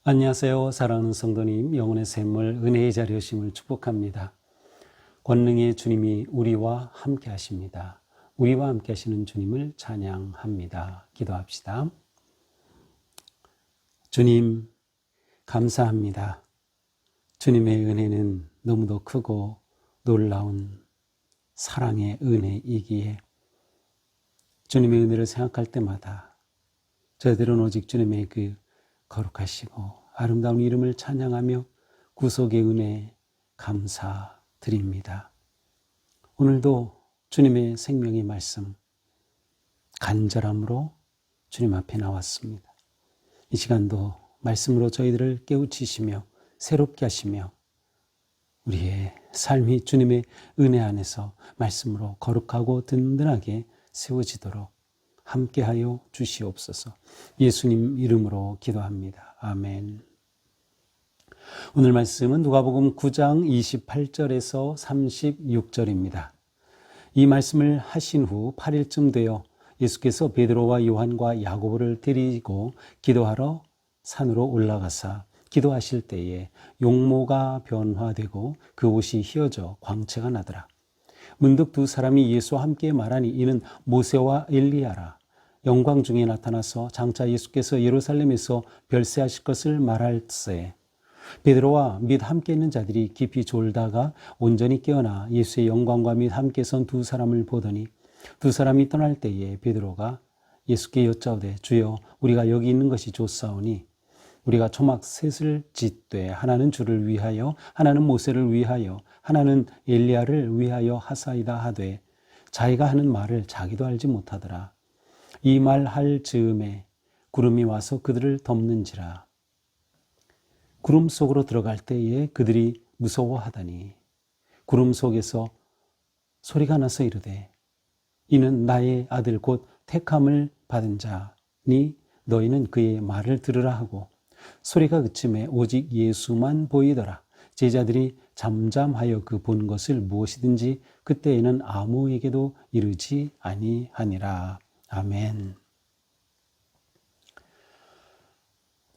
안녕하세요. 사랑하는 성도님, 영혼의 샘물 은혜의 자리이심을 축복합니다. 권능의 주님이 우리와 함께 하십니다. 우리와 함께 하시는 주님을 찬양합니다. 기도합시다. 주님, 감사합니다. 주님의 은혜는 너무도 크고 놀라운 사랑의 은혜이기에 주님의 은혜를 생각할 때마다 저희들은 오직 주님의 그 거룩하시고 아름다운 이름을 찬양하며 구속의 은혜 감사드립니다. 오늘도 주님의 생명의 말씀 간절함으로 주님 앞에 나왔습니다. 이 시간도 말씀으로 저희들을 깨우치시며 새롭게 하시며 우리의 삶이 주님의 은혜 안에서 말씀으로 거룩하고 든든하게 세워지도록 함께하여 주시옵소서. 예수님 이름으로 기도합니다. 아멘. 오늘 말씀은 누가복음 9장 28절에서 36절입니다. 이 말씀을 하신 후 8일쯤 되어 예수께서 베드로와 요한과 야고보를 데리고 기도하러 산으로 올라가사 기도하실 때에 용모가 변화되고 그 옷이 휘어져 광채가 나더라. 문득 두 사람이 예수와 함께 말하니 이는 모세와 엘리야라. 영광 중에 나타나서 장차 예수께서 예루살렘에서 별세하실 것을 말할세. 베드로와 및 함께 있는 자들이 깊이 졸다가 온전히 깨어나 예수의 영광과 및 함께 선 두 사람을 보더니 두 사람이 떠날 때에 베드로가 예수께 여짜오되 주여 우리가 여기 있는 것이 좋사오니 우리가 초막 셋을 짓되 하나는 주를 위하여 하나는 모세를 위하여 하나는 엘리야를 위하여 하사이다 하되 자기가 하는 말을 자기도 알지 못하더라. 이 말 할 즈음에 구름이 와서 그들을 덮는지라. 구름 속으로 들어갈 때에 그들이 무서워하다니 구름 속에서 소리가 나서 이르되 이는 나의 아들 곧 택함을 받은 자니 너희는 그의 말을 들으라 하고 소리가 그침에 오직 예수만 보이더라. 제자들이 잠잠하여 그 본 것을 무엇이든지 그때에는 아무에게도 이르지 아니하니라. 아멘.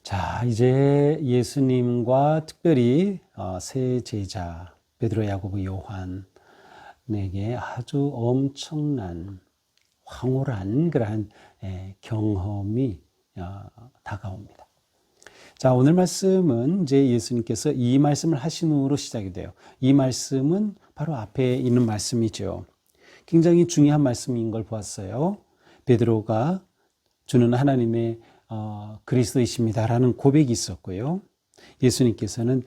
자, 이제 예수님과 특별히 세 제자 베드로, 야고보, 요한에게 아주 엄청난 황홀한 그러한 경험이 다가옵니다. 자, 오늘 말씀은 이제 예수님께서 이 말씀을 하신 후로 시작이 돼요. 이 말씀은 바로 앞에 있는 말씀이죠. 굉장히 중요한 말씀인 걸 보았어요. 베드로가 주는 하나님의 그리스도이십니다라는 고백이 있었고요. 예수님께서는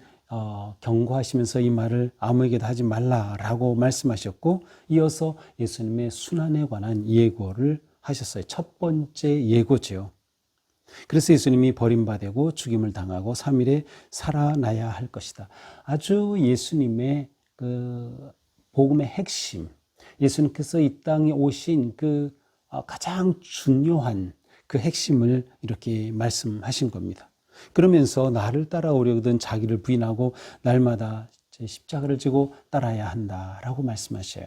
경고하시면서 이 말을 아무에게도 하지 말라라고 말씀하셨고 이어서 예수님의 순환에 관한 예고를 하셨어요. 첫 번째 예고죠. 그래서 예수님이 버림받고 죽임을 당하고 3일에 살아나야 할 것이다. 아주 예수님의 그 복음의 핵심, 예수님께서 이 땅에 오신 그 가장 중요한 그 핵심을 이렇게 말씀하신 겁니다. 그러면서 나를 따라오려거든 자기를 부인하고 날마다 십자가를 지고 따라야 한다라고 말씀하셔요.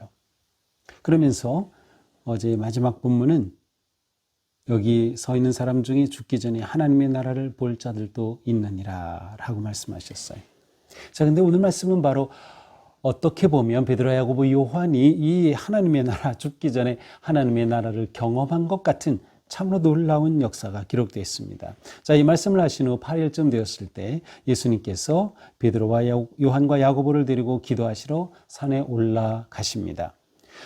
그러면서 어제 마지막 본문은 여기 서 있는 사람 중에 죽기 전에 하나님의 나라를 볼 자들도 있느니라 라고 말씀하셨어요. 자, 근데 오늘 말씀은 바로 어떻게 보면 베드로, 야고보, 요한이 이 하나님의 나라, 죽기 전에 하나님의 나라를 경험한 것 같은 참으로 놀라운 역사가 기록되어 있습니다. 자, 이 말씀을 하신 후 8일쯤 되었을 때 예수님께서 베드로와 요한과 야고보를 데리고 기도하시러 산에 올라가십니다.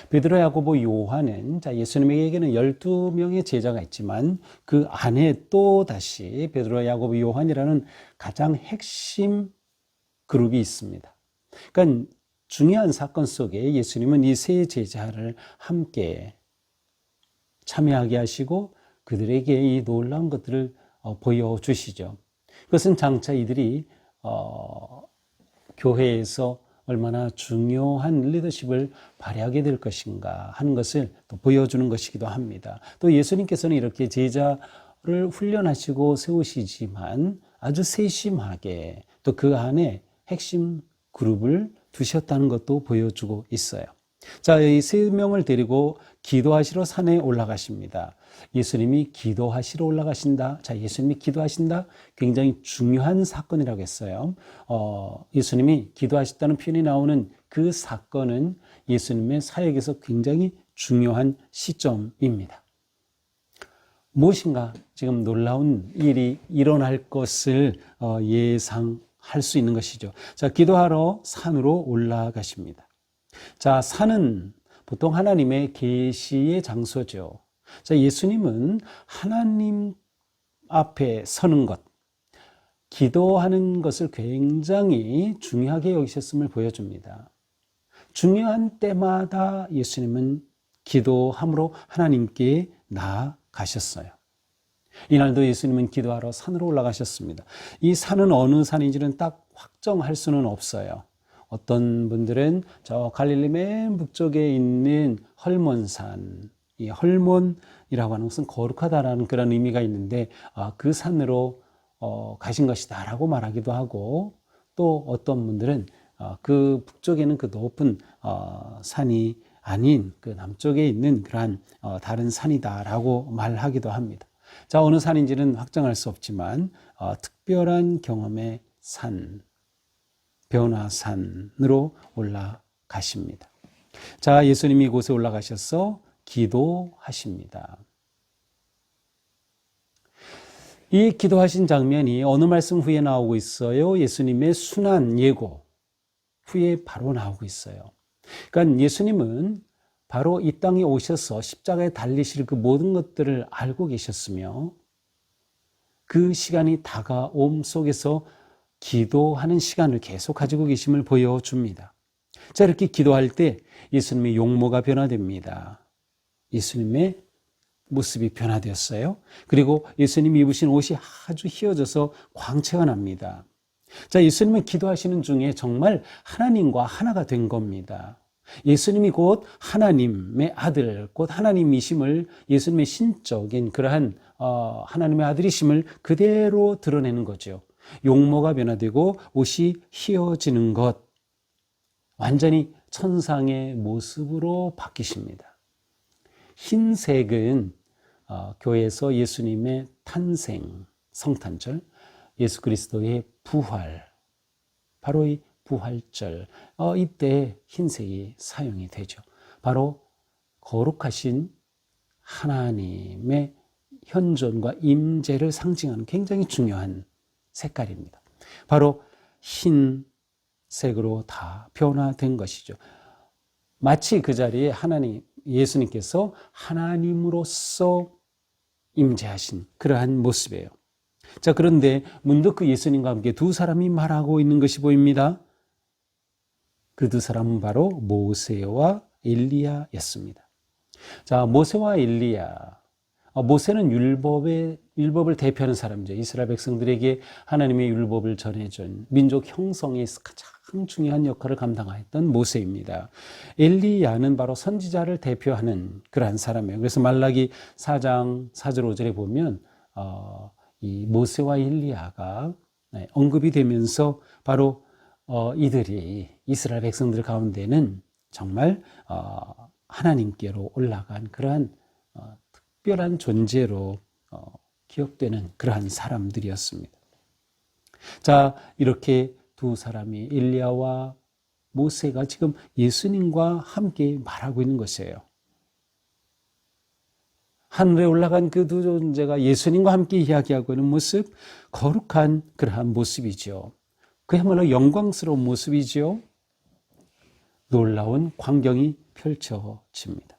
베드로, 야고보, 요한은 예수님에게는 12명의 제자가 있지만 그 안에 또 다시 베드로, 야고보, 요한이라는 가장 핵심 그룹이 있습니다. 그러니까 중요한 사건 속에 예수님은 이 세 제자를 함께 참여하게 하시고 그들에게 이 놀라운 것들을 보여주시죠. 그것은 장차 이들이 교회에서 얼마나 중요한 리더십을 발휘하게 될 것인가 하는 것을 또 보여주는 것이기도 합니다. 또 예수님께서는 이렇게 제자를 훈련하시고 세우시지만 아주 세심하게 또 그 안에 핵심 그룹을 두셨다는 것도 보여주고 있어요. 자, 이 세 명을 데리고 기도하시러 산에 올라가십니다. 예수님이 기도하시러 올라가신다. 자, 예수님이 기도하신다. 굉장히 중요한 사건이라고 했어요. 예수님이 기도하셨다는 표현이 나오는 그 사건은 예수님의 사역에서 굉장히 중요한 시점입니다. 무엇인가 지금 놀라운 일이 일어날 것을 예상할 수 있는 것이죠. 자, 기도하러 산으로 올라가십니다. 자, 산은 보통 하나님의 계시의 장소죠. 자, 예수님은 하나님 앞에 서는 것, 기도하는 것을 굉장히 중요하게 여기셨음을 보여줍니다. 중요한 때마다 예수님은 기도함으로 하나님께 나아가셨어요. 이날도 예수님은 기도하러 산으로 올라가셨습니다. 이 산은 어느 산인지는 딱 확정할 수는 없어요. 어떤 분들은 저 갈릴리 맨 북쪽에 있는 헐몬산, 이 헐몬이라고 하는 것은 거룩하다라는 그런 의미가 있는데 그 산으로 가신 것이다라고 말하기도 하고, 또 어떤 분들은 그 북쪽에는 그 높은 산이 아닌 그 남쪽에 있는 그러한 다른 산이다라고 말하기도 합니다. 자, 어느 산인지는 확정할 수 없지만 특별한 경험의 산, 변화산으로 올라가십니다. 자, 예수님이 이곳에 올라가셔서 기도하십니다. 이 기도하신 장면이 어느 말씀 후에 나오고 있어요? 예수님의 순환 예고 후에 바로 나오고 있어요. 그러니까 예수님은 바로 이 땅에 오셔서 십자가에 달리실 그 모든 것들을 알고 계셨으며, 그 시간이 다가옴 속에서 기도하는 시간을 계속 가지고 계심을 보여줍니다. 자, 이렇게 기도할 때 예수님의 용모가 변화됩니다. 예수님의 모습이 변화되었어요. 그리고 예수님이 입으신 옷이 아주 휘어져서 광채가 납니다. 자, 예수님은 기도하시는 중에 정말 하나님과 하나가 된 겁니다. 예수님이 곧 하나님의 아들, 곧 하나님이심을, 예수님의 신적인 그러한 하나님의 아들이심을 그대로 드러내는 거죠. 용모가 변화되고 옷이 휘어지는 것, 완전히 천상의 모습으로 바뀌십니다. 흰색은 교회에서 예수님의 탄생, 성탄절, 예수 그리스도의 부활, 바로 이 부활절, 이때 흰색이 사용이 되죠. 바로 거룩하신 하나님의 현존과 임재를 상징하는 굉장히 중요한 색깔입니다. 바로 흰색으로 다 변화된 것이죠. 마치 그 자리에 예수님께서 하나님으로서 임재하신 그러한 모습이에요. 자, 그런데 문득 그 예수님과 함께 두 사람이 말하고 있는 것이 보입니다. 그 두 사람은 바로 모세와 엘리야였습니다. 자, 모세와 엘리야. 모세는 율법을 대표하는 사람이죠. 이스라엘 백성들에게 하나님의 율법을 전해준 민족 형성에 가장 중요한 역할을 감당했던 모세입니다. 엘리야는 바로 선지자를 대표하는 그러한 사람이에요. 그래서 말라기 4장 4절 5절에 보면 이 모세와 엘리야가 언급이 되면서 바로 이들이 이스라엘 백성들 가운데는 정말 하나님께로 올라간 그러한 특별한 존재로 기억되는 그러한 사람들이었습니다. 자, 이렇게 두 사람이 엘리야와 모세가 지금 예수님과 함께 말하고 있는 것이에요. 하늘에 올라간 그 두 존재가 예수님과 함께 이야기하고 있는 모습, 거룩한 그러한 모습이죠. 그야말로 영광스러운 모습이죠. 놀라운 광경이 펼쳐집니다.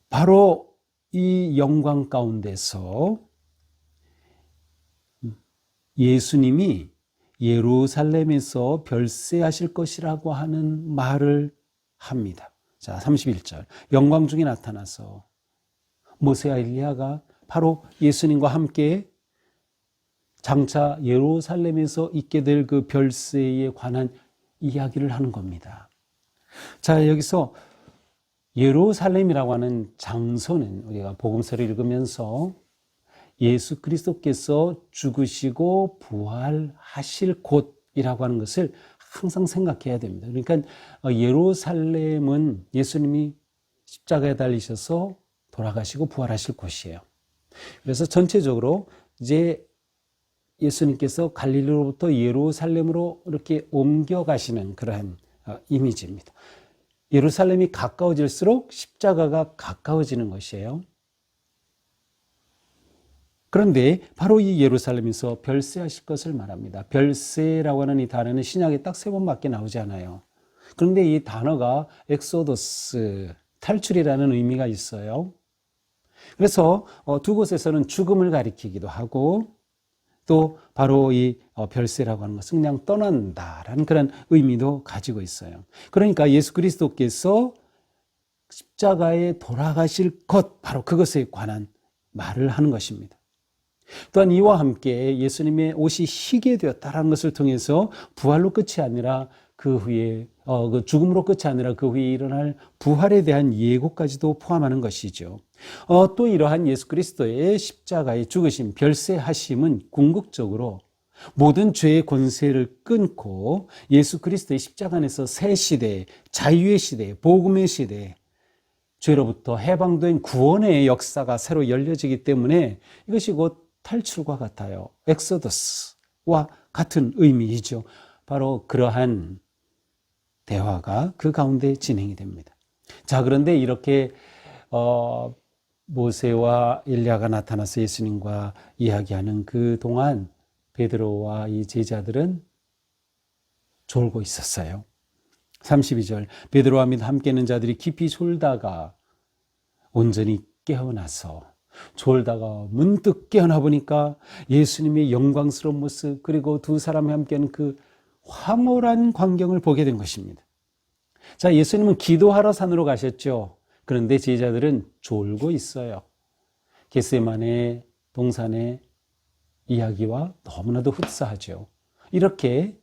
바로 이 영광 가운데서 예수님이 예루살렘에서 별세하실 것이라고 하는 말을 합니다. 자, 31절. 영광 중에 나타나서 모세와 엘리야가 바로 예수님과 함께 장차 예루살렘에서 있게 될 그 별세에 관한 이야기를 하는 겁니다. 자, 여기서 예루살렘이라고 하는 장소는 우리가 복음서를 읽으면서 예수 그리스도께서 죽으시고 부활하실 곳이라고 하는 것을 항상 생각해야 됩니다. 그러니까 예루살렘은 예수님이 십자가에 달리셔서 돌아가시고 부활하실 곳이에요. 그래서 전체적으로 이제 예수님께서 갈릴리로부터 예루살렘으로 이렇게 옮겨가시는 그러한 이미지입니다. 예루살렘이 가까워질수록 십자가가 가까워지는 것이에요. 그런데 바로 이 예루살렘에서 별세하실 것을 말합니다. 별세라고 하는 이 단어는 신약에 딱 3번밖에 나오지 않아요. 그런데 이 단어가 엑소더스, 탈출이라는 의미가 있어요. 그래서 두 곳에서는 죽음을 가리키기도 하고 또 바로 이 별세라고 하는 것은 그냥 떠난다라는 그런 의미도 가지고 있어요. 그러니까 예수 그리스도께서 십자가에 돌아가실 것, 바로 그것에 관한 말을 하는 것입니다. 또한 이와 함께 예수님의 옷이 희게 되었다라는 것을 통해서 부활로 끝이 아니라 그 후에 그 죽음으로 끝이 아니라 그 후에 일어날 부활에 대한 예고까지도 포함하는 것이죠. 또 이러한 예수 그리스도의 십자가의 죽으심, 별세하심은 궁극적으로 모든 죄의 권세를 끊고 예수 그리스도의 십자가 안에서 새 시대, 자유의 시대, 복음의 시대, 죄로부터 해방된 구원의 역사가 새로 열려지기 때문에 이것이 곧 탈출과 같아요. 엑소더스와 같은 의미이죠. 바로 그러한 대화가 그 가운데 진행이 됩니다. 자, 그런데 이렇게 모세와 엘리야가 나타나서 예수님과 이야기하는 그 동안 베드로와 이 제자들은 졸고 있었어요. 32절, 베드로와 및 함께 있는 자들이 깊이 졸다가 온전히 깨어나서 졸다가 문득 깨어나 보니까 예수님의 영광스러운 모습, 그리고 두 사람이 함께하는 그 황홀한 광경을 보게 된 것입니다. 자, 예수님은 기도하러 산으로 가셨죠. 그런데 제자들은 졸고 있어요. 겟세마네 동산의 이야기와 너무나도 흡사하죠. 이렇게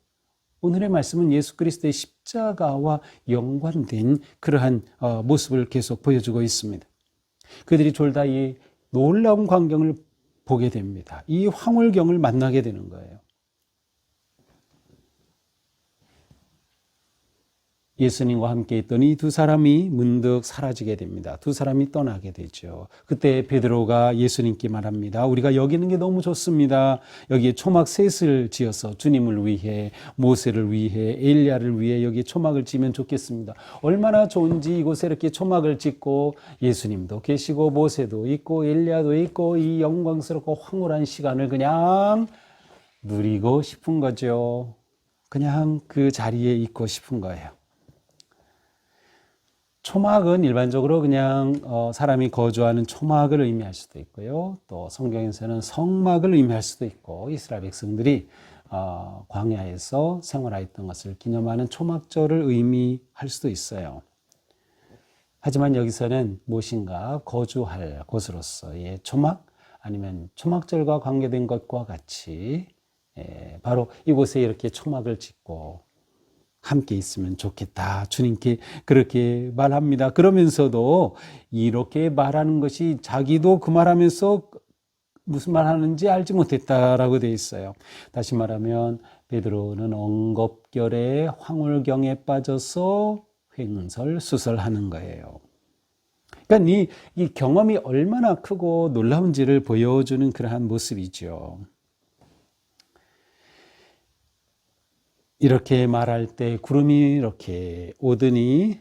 오늘의 말씀은 예수 그리스도의 십자가와 연관된 그러한 모습을 계속 보여주고 있습니다. 그들이 졸다 이 놀라운 광경을 보게 됩니다. 이 황홀경을 만나게 되는 거예요. 예수님과 함께 있던 이 두 사람이 문득 사라지게 됩니다. 두 사람이 떠나게 되죠. 그때 베드로가 예수님께 말합니다. 우리가 여기 있는 게 너무 좋습니다. 여기에 초막 셋을 지어서 주님을 위해, 모세를 위해, 엘리야를 위해 여기에 초막을 지면 좋겠습니다. 얼마나 좋은지 이곳에 이렇게 초막을 짓고 예수님도 계시고 모세도 있고 엘리야도 있고 이 영광스럽고 황홀한 시간을 그냥 누리고 싶은 거죠. 그냥 그 자리에 있고 싶은 거예요. 초막은 일반적으로 그냥 사람이 거주하는 초막을 의미할 수도 있고요. 또 성경에서는 성막을 의미할 수도 있고, 이스라엘 백성들이 광야에서 생활하였던 것을 기념하는 초막절을 의미할 수도 있어요. 하지만 여기서는 무엇인가 거주할 곳으로서의 초막, 아니면 초막절과 관계된 것과 같이 바로 이곳에 이렇게 초막을 짓고 함께 있으면 좋겠다. 주님께 그렇게 말합니다. 그러면서도 이렇게 말하는 것이 자기도 그 말하면서 무슨 말 하는지 알지 못했다라고 되어 있어요. 다시 말하면 베드로는 엉겁결에 황홀경에 빠져서 횡설수설하는 거예요. 그러니까 이 경험이 얼마나 크고 놀라운지를 보여주는 그러한 모습이죠. 이렇게 말할 때 구름이 이렇게 오더니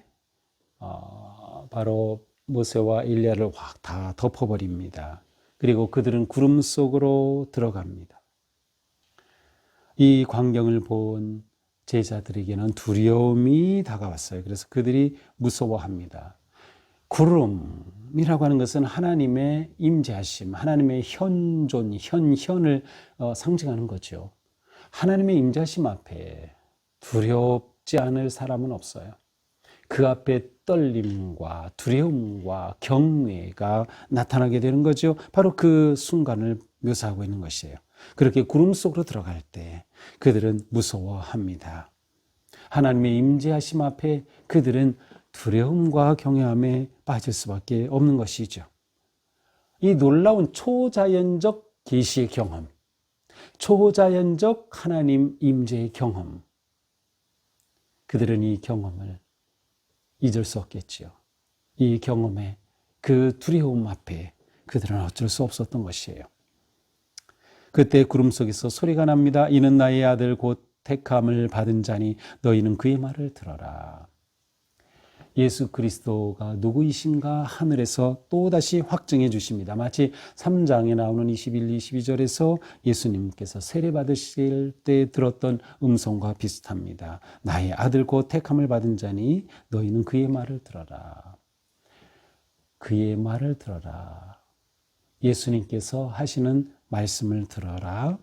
바로 모세와 엘리야를 확 다 덮어버립니다. 그리고 그들은 구름 속으로 들어갑니다. 이 광경을 본 제자들에게는 두려움이 다가왔어요. 그래서 그들이 무서워합니다. 구름이라고 하는 것은 하나님의 임재하심, 하나님의 현존, 현현을 상징하는 거죠. 하나님의 임재하심 앞에 두렵지 않을 사람은 없어요. 그 앞에 떨림과 두려움과 경외가 나타나게 되는 거죠. 바로 그 순간을 묘사하고 있는 것이에요. 그렇게 구름 속으로 들어갈 때 그들은 무서워합니다. 하나님의 임재하심 앞에 그들은 두려움과 경외함에 빠질 수밖에 없는 것이죠. 이 놀라운 초자연적 계시의 경험, 초자연적 하나님 임재의 경험, 그들은 이 경험을 잊을 수 없겠지요. 이 경험에 그 두려움 앞에 그들은 어쩔 수 없었던 것이에요. 그때 구름 속에서 소리가 납니다. 이는 나의 아들 곧 택함을 받은 자니 너희는 그의 말을 들어라. 예수 그리스도가 누구이신가 하늘에서 또다시 확증해 주십니다. 마치 3장에 나오는 21, 22절에서 예수님께서 세례 받으실 때 들었던 음성과 비슷합니다. 나의 아들 곧 택함을 받은 자니 너희는 그의 말을 들어라. 그의 말을 들어라. 예수님께서 하시는 말씀을 들어라.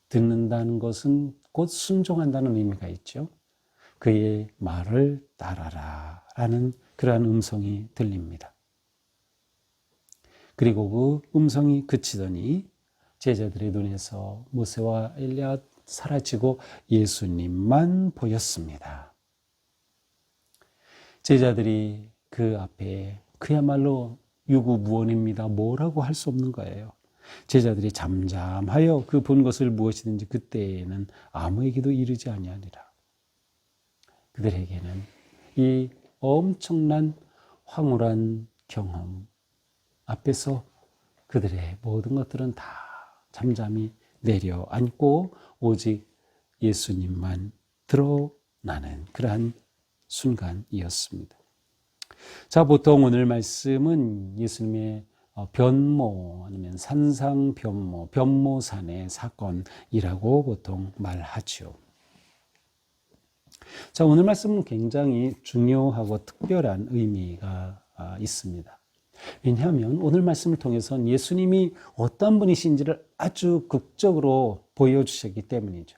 듣는다는 것은 곧 순종한다는 의미가 있죠. 그의 말을 따라라 라는 그러한 음성이 들립니다. 그리고 그 음성이 그치더니 제자들의 눈에서 모세와 엘리야 사라지고 예수님만 보였습니다. 제자들이 그 앞에 그야말로 유구무원입니다. 뭐라고 할 수 없는 거예요. 제자들이 잠잠하여 그 본 것을 무엇이든지 그때에는 아무에게도 이르지 아니하니라. 그들에게는 이 엄청난 황홀한 경험 앞에서 그들의 모든 것들은 다 잠잠히 내려앉고 오직 예수님만 드러나는 그러한 순간이었습니다. 자, 보통 오늘 말씀은 예수님의 변모 아니면 산상변모, 변모산의 사건이라고 보통 말하죠. 자, 오늘 말씀은 굉장히 중요하고 특별한 의미가 있습니다. 왜냐하면 오늘 말씀을 통해서는 예수님이 어떤 분이신지를 아주 극적으로 보여주셨기 때문이죠.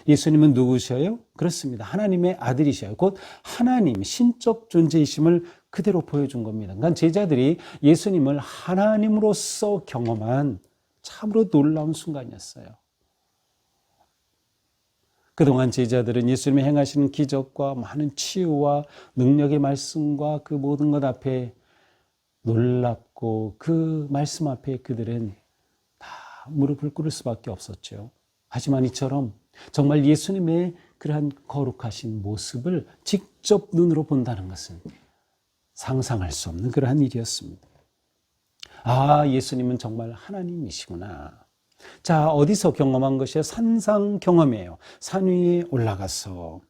예수님은 누구셔요? 그렇습니다. 하나님의 아들이셔요. 곧 하나님, 신적 존재이심을 그대로 보여준 겁니다. 그러니까 제자들이 예수님을 하나님으로서 경험한 참으로 놀라운 순간이었어요. 그동안 제자들은 예수님이 행하시는 기적과 많은 치유와 능력의 말씀과 그 모든 것 앞에 놀랍고 그 말씀 앞에 그들은 다 무릎을 꿇을 수밖에 없었죠. 하지만 이처럼 정말 예수님의 그러한 거룩하신 모습을 직접 눈으로 본다는 것은 상상할 수 없는 그러한 일이었습니다. 아, 예수님은 정말 하나님이시구나. 자, 어디서 경험한 것이에요? 산상 경험이에요. 산 위에 올라가서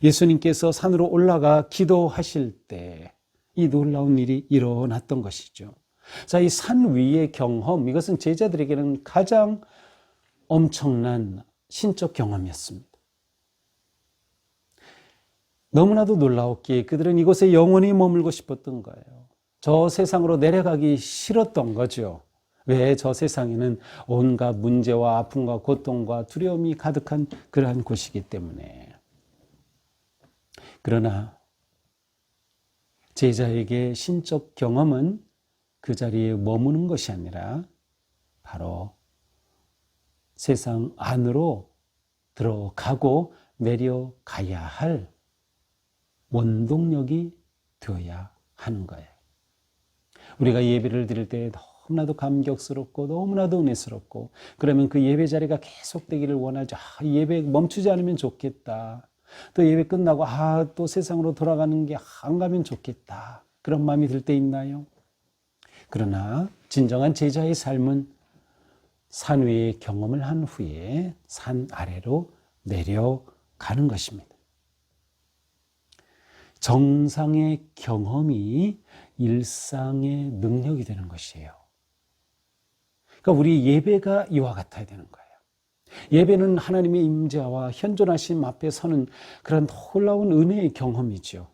예수님께서 산으로 올라가 기도하실 때 이 놀라운 일이 일어났던 것이죠. 자, 이 산 위의 경험, 이것은 제자들에게는 가장 엄청난 신적 경험이었습니다. 너무나도 놀라웠기에 그들은 이곳에 영원히 머물고 싶었던 거예요. 저 세상으로 내려가기 싫었던 거죠. 왜? 저 세상에는 온갖 문제와 아픔과 고통과 두려움이 가득한 그러한 곳이기 때문에. 그러나 제자에게 신적 경험은 그 자리에 머무는 것이 아니라 바로 세상 안으로 들어가고 내려가야 할 원동력이 되어야 하는 거예요. 우리가 예배를 드릴 때 너무나도 감격스럽고 너무나도 은혜스럽고 그러면 그 예배 자리가 계속되기를 원하죠. 예배 멈추지 않으면 좋겠다. 또 예배 끝나고 또 세상으로 돌아가는 게 안 가면 좋겠다. 그런 마음이 들 때 있나요? 그러나 진정한 제자의 삶은 산 위의 경험을 한 후에 산 아래로 내려가는 것입니다. 정상의 경험이 일상의 능력이 되는 것이에요. 그러니까 우리 예배가 이와 같아야 되는 거예요. 예배는 하나님의 임재와 현존하심 앞에 서는 그런 놀라운 은혜의 경험이죠.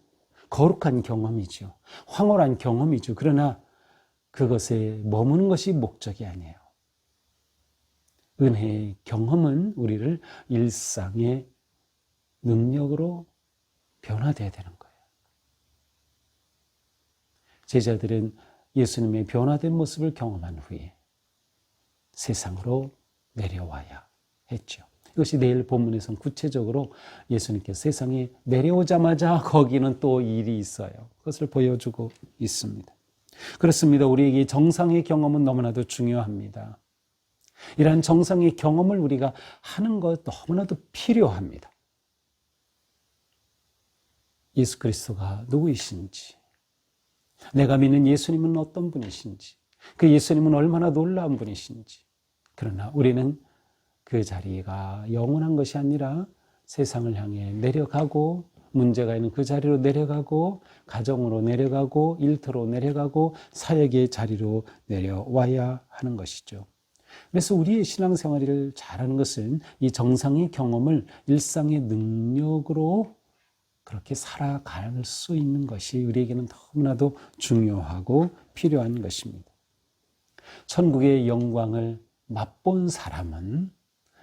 거룩한 경험이죠. 황홀한 경험이죠. 그러나 그것에 머무는 것이 목적이 아니에요. 은혜의 경험은 우리를 일상의 능력으로 변화되어야 되는 거예요. 제자들은 예수님의 변화된 모습을 경험한 후에 세상으로 내려와야 했죠. 이것이 내일 본문에서는 구체적으로 예수님께서 세상에 내려오자마자 거기는 또 일이 있어요. 그것을 보여주고 있습니다. 그렇습니다. 우리에게 정상의 경험은 너무나도 중요합니다. 이러한 정상의 경험을 우리가 하는 것 너무나도 필요합니다. 예수 그리스도가 누구이신지, 내가 믿는 예수님은 어떤 분이신지, 그 예수님은 얼마나 놀라운 분이신지. 그러나 우리는 그 자리가 영원한 것이 아니라 세상을 향해 내려가고, 문제가 있는 그 자리로 내려가고, 가정으로 내려가고, 일터로 내려가고, 사역의 자리로 내려와야 하는 것이죠. 그래서 우리의 신앙생활을 잘하는 것은 이 정상의 경험을 일상의 능력으로 그렇게 살아갈 수 있는 것이 우리에게는 너무나도 중요하고 필요한 것입니다. 천국의 영광을 맛본 사람은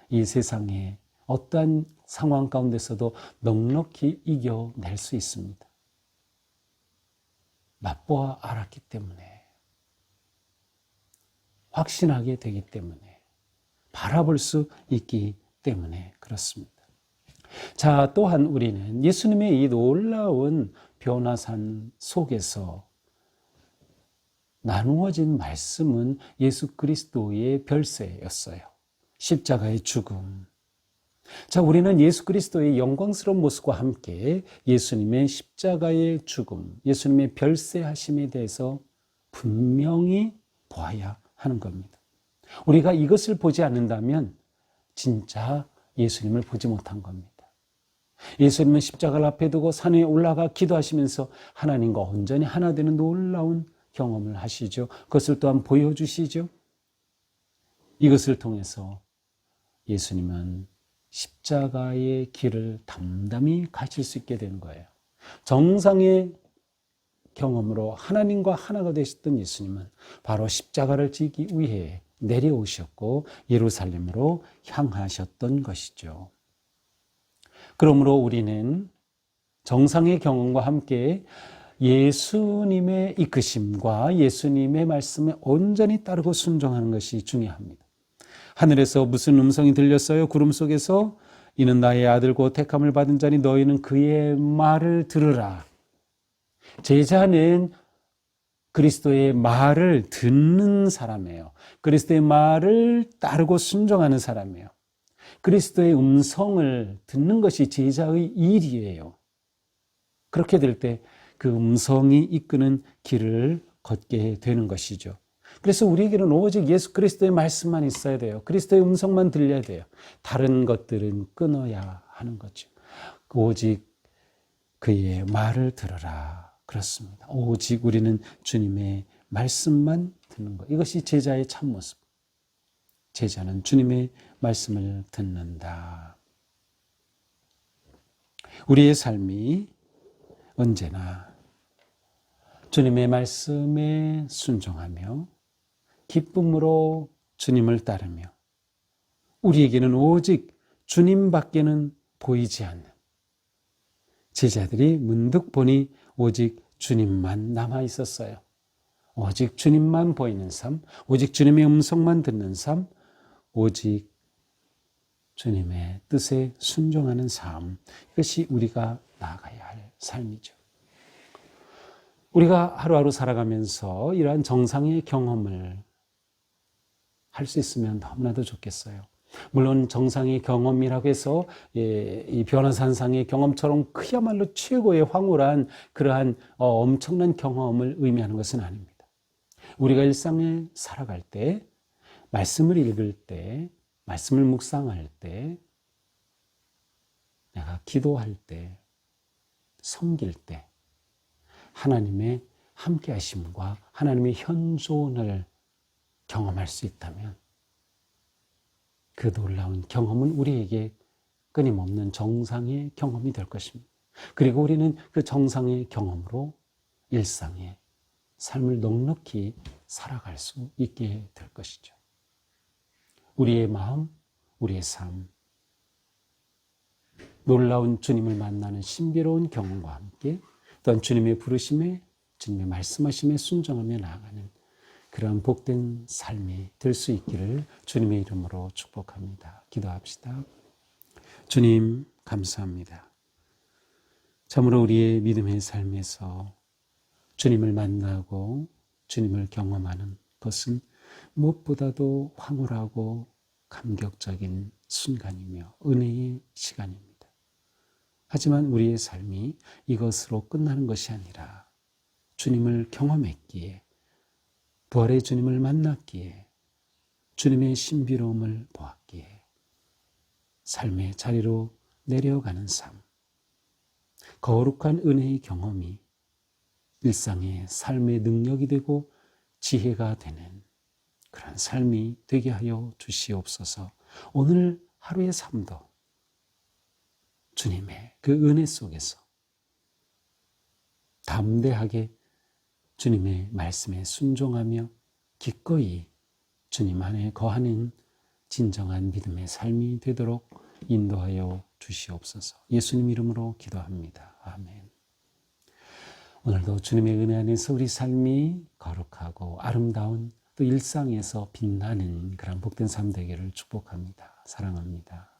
이 세상에 어떠한 상황 가운데서도 넉넉히 이겨낼 수 있습니다. 맛보아 알았기 때문에, 확신하게 되기 때문에, 바라볼 수 있기 때문에 그렇습니다. 자, 또한 우리는 예수님의 이 놀라운 변화산 속에서 나누어진 말씀은 예수 그리스도의 별세였어요. 십자가의 죽음. 자, 우리는 예수 그리스도의 영광스러운 모습과 함께 예수님의 십자가의 죽음, 예수님의 별세하심에 대해서 분명히 보아야 하는 겁니다. 우리가 이것을 보지 않는다면 진짜 예수님을 보지 못한 겁니다. 예수님은 십자가를 앞에 두고 산에 올라가 기도하시면서 하나님과 온전히 하나 되는 놀라운 경험을 하시죠. 그것을 또한 보여주시죠. 이것을 통해서 예수님은 십자가의 길을 담담히 가실 수 있게 되는 거예요. 정상의 경험으로 하나님과 하나가 되셨던 예수님은 바로 십자가를 지기 위해 내려오셨고 예루살렘으로 향하셨던 것이죠. 그러므로 우리는 정상의 경험과 함께 예수님의 이끄심과 예수님의 말씀에 온전히 따르고 순종하는 것이 중요합니다. 하늘에서 무슨 음성이 들렸어요? 구름 속에서 이는 나의 아들고 택함을 받은 자니 너희는 그의 말을 들으라. 제자는 그리스도의 말을 듣는 사람이에요. 그리스도의 말을 따르고 순종하는 사람이에요. 그리스도의 음성을 듣는 것이 제자의 일이에요. 그렇게 될 때 그 음성이 이끄는 길을 걷게 되는 것이죠. 그래서 우리에게는 오직 예수 그리스도의 말씀만 있어야 돼요. 그리스도의 음성만 들려야 돼요. 다른 것들은 끊어야 하는 거죠. 오직 그의 말을 들으라. 그렇습니다. 오직 우리는 주님의 말씀만 듣는 것. 이것이 제자의 참모습. 제자는 주님의 말씀을 듣는다. 우리의 삶이 언제나 주님의 말씀에 순종하며 기쁨으로 주님을 따르며 우리에게는 오직 주님밖에는 보이지 않는 제자들이 문득 보니 오직 주님만 남아 있었어요. 오직 주님만 보이는 삶, 오직 주님의 음성만 듣는 삶, 오직 주님의 뜻에 순종하는 삶, 이것이 우리가 나아가야 할 삶이죠. 우리가 하루하루 살아가면서 이러한 정상의 경험을 할 수 있으면 너무나도 좋겠어요. 물론 정상의 경험이라고 해서 이 변화산상의 경험처럼 그야말로 최고의 황홀한 그러한 엄청난 경험을 의미하는 것은 아닙니다. 우리가 일상을 살아갈 때, 말씀을 읽을 때, 말씀을 묵상할 때, 내가 기도할 때, 섬길 때 하나님의 함께 하심과 하나님의 현존을 경험할 수 있다면 그 놀라운 경험은 우리에게 끊임없는 정상의 경험이 될 것입니다. 그리고 우리는 그 정상의 경험으로 일상의 삶을 넉넉히 살아갈 수 있게 될 것이죠. 우리의 마음, 우리의 삶, 놀라운 주님을 만나는 신비로운 경험과 함께 또한 주님의 부르심에, 주님의 말씀하심에 순종하며 나아가는 그러한 복된 삶이 될 수 있기를 주님의 이름으로 축복합니다. 기도합시다. 주님, 감사합니다. 참으로 우리의 믿음의 삶에서 주님을 만나고 주님을 경험하는 것은 무엇보다도 황홀하고 감격적인 순간이며 은혜의 시간입니다. 하지만 우리의 삶이 이것으로 끝나는 것이 아니라 주님을 경험했기에, 부활의 주님을 만났기에, 주님의 신비로움을 보았기에 삶의 자리로 내려가는 삶, 거룩한 은혜의 경험이 일상의 삶의 능력이 되고 지혜가 되는 그런 삶이 되게 하여 주시옵소서. 오늘 하루의 삶도 주님의 그 은혜 속에서 담대하게 주님의 말씀에 순종하며 기꺼이 주님 안에 거하는 진정한 믿음의 삶이 되도록 인도하여 주시옵소서. 예수님 이름으로 기도합니다. 아멘. 오늘도 주님의 은혜 안에서 우리 삶이 거룩하고 아름다운 또 일상에서 빛나는 그런 복된 삶 되기를 축복합니다. 사랑합니다.